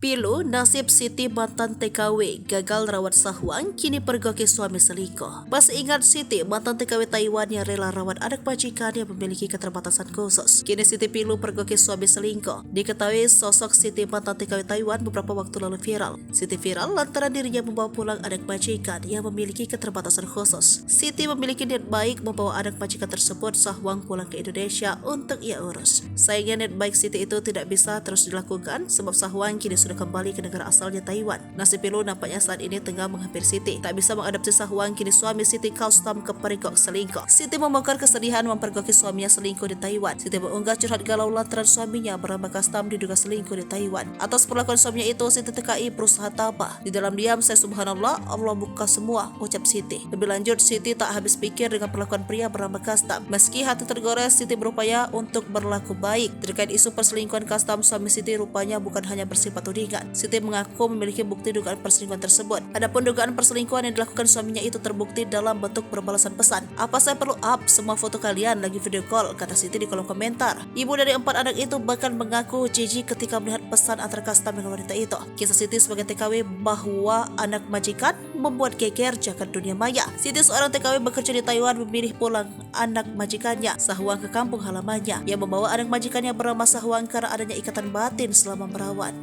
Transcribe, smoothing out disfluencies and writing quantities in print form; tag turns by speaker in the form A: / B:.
A: Pilu nasib Siti mantan TKW gagal rawat Sahwang kini pergoki suami selingkuh. Masih ingat Siti mantan TKW Taiwan yang rela rawat anak majikan yang memiliki keterbatasan khusus. Kini Siti Pilu pergoki suami selingkuh. Diketahui sosok Siti mantan TKW Taiwan beberapa waktu lalu viral. Siti viral lantaran dirinya membawa pulang anak majikan yang memiliki keterbatasan khusus. Siti memiliki niat baik membawa anak majikan tersebut Sahwang pulang ke Indonesia untuk ia urus. Sayangnya niat baik Siti itu tidak bisa terus dilakukan sebab Sahwang kini sudah kembali ke negara asalnya Taiwan. Nasib Pilu nampaknya saat ini tengah menghampiri Siti. Tak bisa mengadopsi Sahwang, kini suami Siti custom kepergok selingkuh. Siti membongkar kesedihan mempergoki suaminya selingkuh di Taiwan. Siti mengunggah curhat galau lantaran suaminya bernama custom diduga selingkuh di Taiwan. Atas perlakuan suaminya itu, Siti TKI berusaha tabah. Di dalam diam, saya subhanallah, Allah buka semua, ucap Siti. Lebih lanjut, Siti tak habis pikir dengan perlakuan pria bernama custom. Meski hati tergores, Siti berupaya untuk berlaku baik. Terkait isu perselingkuhan custom, suami Siti rupanya bukan hanya bersifat tudingan. Siti mengaku memiliki bukti dugaan perselingkuhan tersebut. Adapun dugaan perselingkuhan yang dilakukan suaminya itu terbukti dalam bentuk berbalasan pesan. Apa saya perlu up semua foto kalian lagi video call, kata Siti di kolom komentar. Ibu dari 4 anak itu bahkan mengaku jijik ketika melihat pesan antara custom dengan wanita itu. Kisah Siti sebagai TKW bahwa anak majikan membuat geger jagat dunia maya. Siti seorang TKW bekerja di Taiwan memilih pulang anak majikannya Sahwang ke kampung halamannya. Yang membawa anak majikannya bernama Sahwang karena adanya ikatan batin selama merawat.